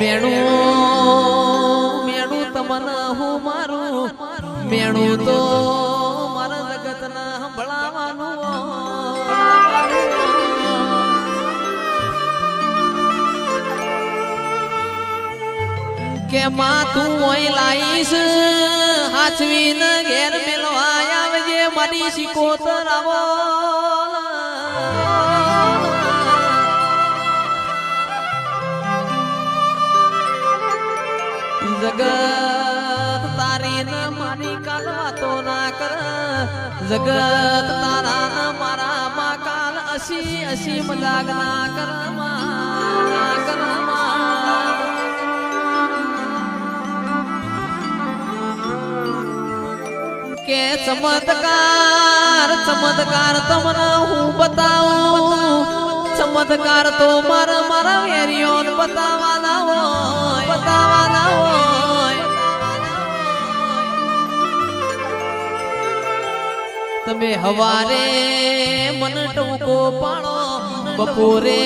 મેણું મેણું તમને હું મારું મેણું તો મારા જગતના સંભળાવાનું કે માં તું ઓય લાઈશ હાચવીને ઘેર મેલવા આવજે મારી શિકોતર આવો જગત તારી ન મારી કાલ વાતો ના કર જગત તારા ન મારા માં કાલ અસી અસી મજાક ના કર કે ચમત્કાર ચમત્કાર તમને હું બતાવું ચમત્કાર તો મારા વેરિયોન બતાવવાના હોય તમે હવારે મન ટૂંકો પાડો બપોરે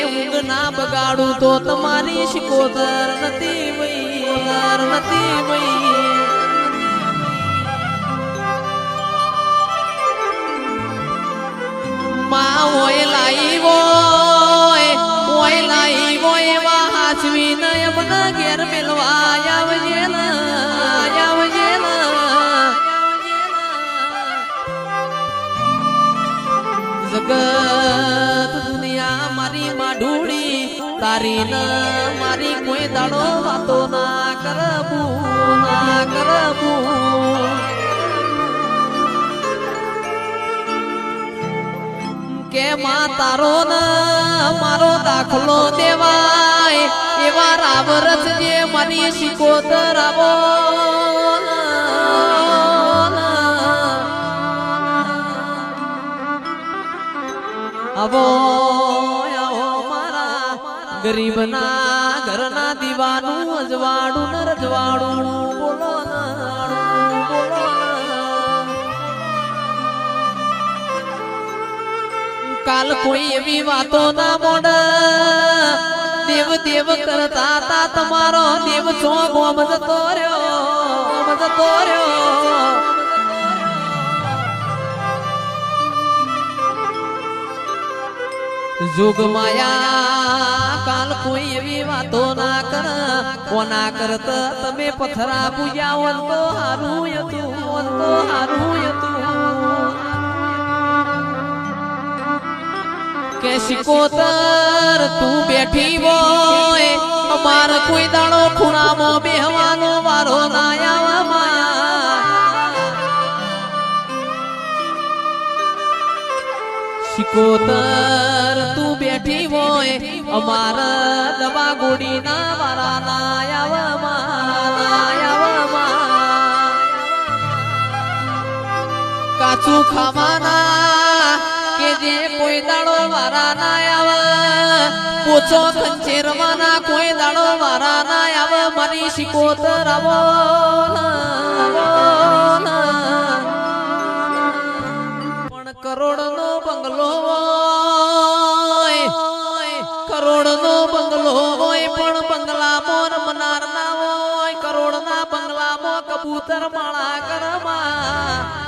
ઊંઘ ના બગાડું તો તમારી શિકોતર નથી વઈ માં ઓય લાઈ હોય એવા હાચવી ને એમને ઘેર મેલવા આવજે જગત દુનિયા મારી માઢુડી તારી ન મારી કોઈ દાડો વાતો ના કરબું કે માં તારો ન મારો દાખલો દેવાય એવા રાવ રચજે મારી શિકોતર આવો મારા ગરીબના ઘરના દીવાનું અજવાડું ન રજવાડું બોલો કાલ કોઈ એવી વાતો ના મોડ દેવ દેવ કરતા તા તમારો દેવ છો ગોમ જતો રહ્યો જોગ માયા કાલ કોઈ એવી વાતો ના કર કોના કરત તમે પથરા પૂજા વંતો હારું હતું કે શિકોતર તું બેઠી હોય અમાર કોઈ દાડો ખૂણામાં બેહવાનો વારો ના આવા શિકોતર તું બેઠી હોય અમાર દવા ગોડી ના વારા ના આવા કાચું ખાવાના કે જે કોઈ દાડો વારા ના આવે પોચો ખંચેરવાના કોઈ દાડો વારા ના આવે મારી શિકોતર આવો પણ કરોડ નો બંગલો હોય પણ બંગલામાં રમનાર ના હોય કરોડ ના બંગલામાં કબૂતર માળા કરમાં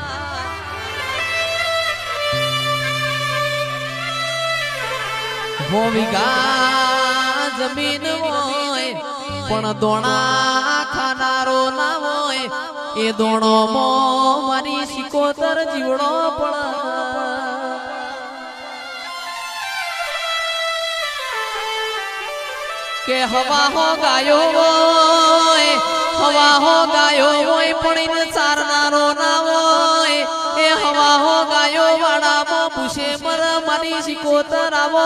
વીઘા જમીન હોય પણ દોણા ખાનારો ના હોય એ દોણો મારી શિકોતર જીવડો પણ કે હવા હો ગાયો હોય પણ ચારનારો ના હોય એ હવા હો ગાયો વાળામાં પૂછે મર મારી શિકોતર આવો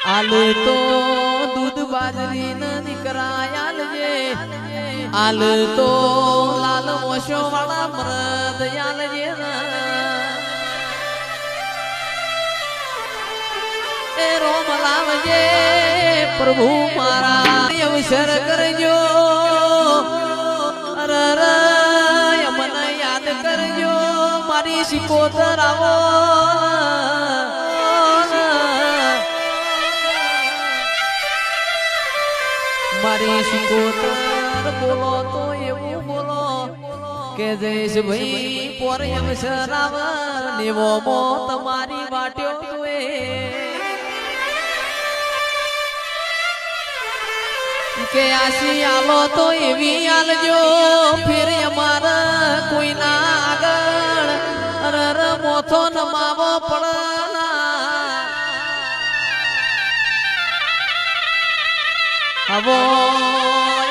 આલ તો દૂધ બાજરી ન દીકરા આલ તો લાલ મોશો વાળા મરદ આલજે એ રોમ લાવજે પ્રભુ મારા અવસર કરજો મને યાદ કરજો મારી શિકોતર આવો મારી શિકોતર બોલો તો એવું બોલો કે જઈશ ભાઈ પોર એમ શરાવર નેવો મો તમારી વાટ્યો જોએ કે આશી આલો તો એવી આલજો ફેર અમારા કોઈના આગળ રર મોથો નમાવો પડના આવો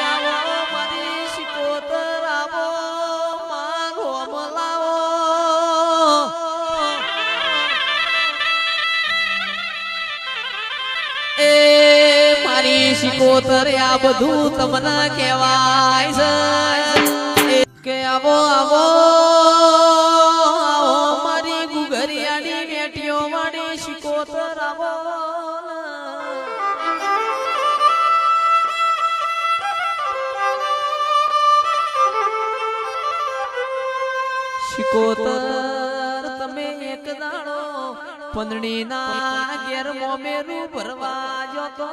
આવો મારી શિકોતર આવો મારો અમલાવો એ મારી શિકોતર આ બધું તમને કહેવાય છે કે આવો આવો મારી ગુગરિયાની બેટીઓ મારી શિકોતર આવો શિકોતર તમે એક દાડો પંદડી ના ઘેર મોમેરું ભરવા જતો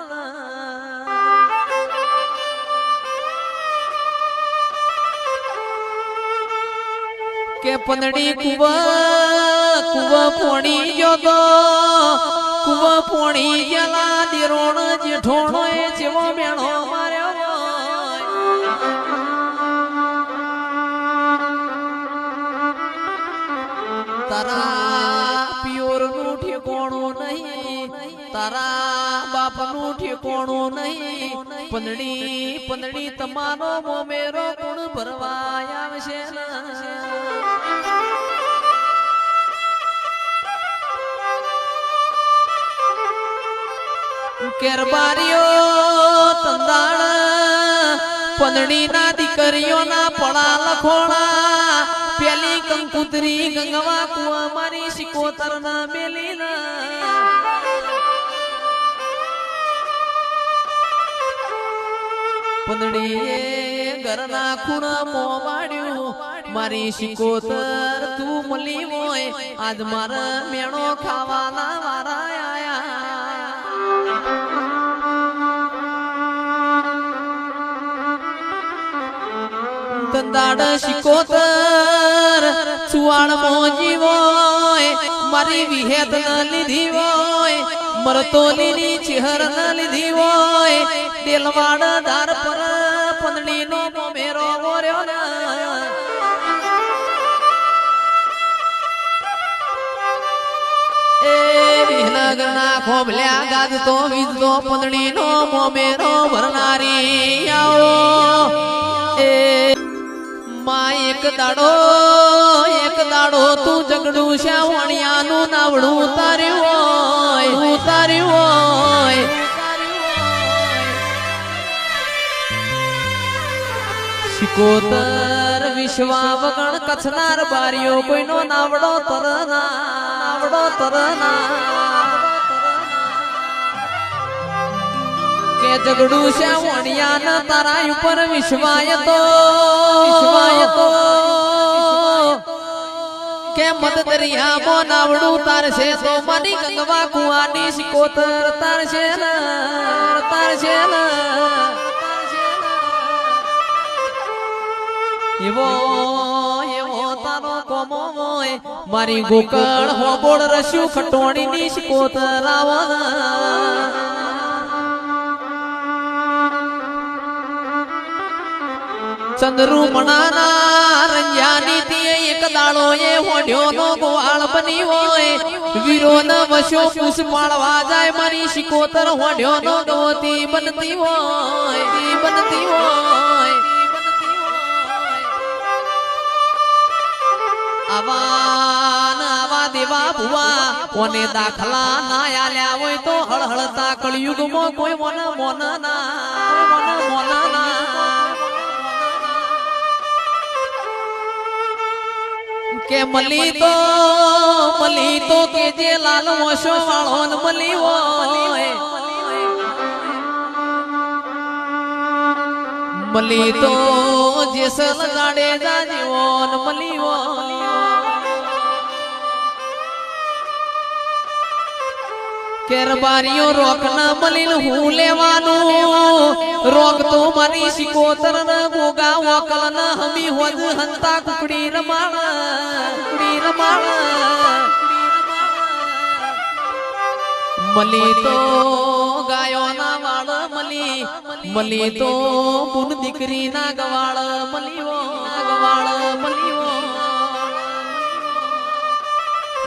કે પંદડી કુવા પોણી જતો કુવા પોણી ગયેલા દેરોણ જેઠોણો એ જેવો મેણો માર્યો તારા પિયોર નું ઠેકોણું નહીં તારા બાપ નું ઠેકોણું નહીં પંદડી તમારો મોમેરો ગુણ ભરવા આવશે કેરબારીઓ તંદાળ પંદડી ના દીકરીઓ ના પડા લખોણા પેલી કંકુતરી ગંગવા કુવા મારી શિકોતર ના મેલી પંદડીએ ઘરના ખૂણા મોવાડ્યું મારી શિકોતર તું મળી હોય આજ મારા મેણો ખાવાના વારા આયા તંદાડ શિકોતર સુવાણ મોજી હોય મારી વિહેત ન લીધી હોય મરતોલીની ચહેર ન લીધી હોય દેલવાડ ધાર પર પંદડી નો મોમેરો ગોર્યો એ વિહનગરના ખોબલ્યા ગાજતો વીજતો પંદડી નો મોમેરો ભરનારી આવો એ માં એક દાડો તું જગડું શ્યાવણિયાનું નાવડું ઉતાર્યું હોય શિકોતર વિશ્વા વગણ કચ્છનાર બારીઓ કોઈનો નાવડો તરના કે જગડું શ્યાવણિયાના તારા ઉપર વિશ્વાય તો કે મદ દરિયામાં નાવડું તારશે તો મારી ગંગવા કુવાની શિકોતર તારશે એવો તારો કોમો હોય મારી ગોકળ હોબોળ રસ્યું ખટોણી ની શિકોતર આવવા ચંદ્રુ મણાના રંજાની તીએ એક દાડો એ હોડ્યો નો ગોવાળ બની હોય વીરો ન વશો પૂછ પાળવા જાય મારી શિકોતર હોડ્યો નો ગોતી બનતી હોય આવા દેવા ભુવા કોને દાખલા ના આલ્યા હોય તો હળહળતા કળિયુગમાં કોઈ મોન ના કે મલી તો કે જે લાલ મોશો વાળો ન મલી હોય મલી તો જે સલ ગાડે જાજીવો ન મલી હોય કેરબારીઓ રોક ન મલીન હું લેવાનું રોક તો મારી શિકોતર ન ગોગા વકલ ન હમી હોજ હંતા કુકડી રમાળ મલી તો ગાયો ના વાળ મલી તો બુન દીકરી ના ગવાળ મલીઓ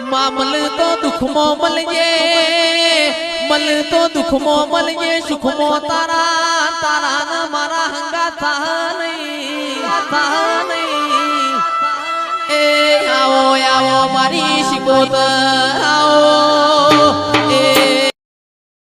મામલ તો દુખમો મલજે સુખમો તારા ન મારા હંગા થા નહીં એ આવો મારી શિકોતર આવો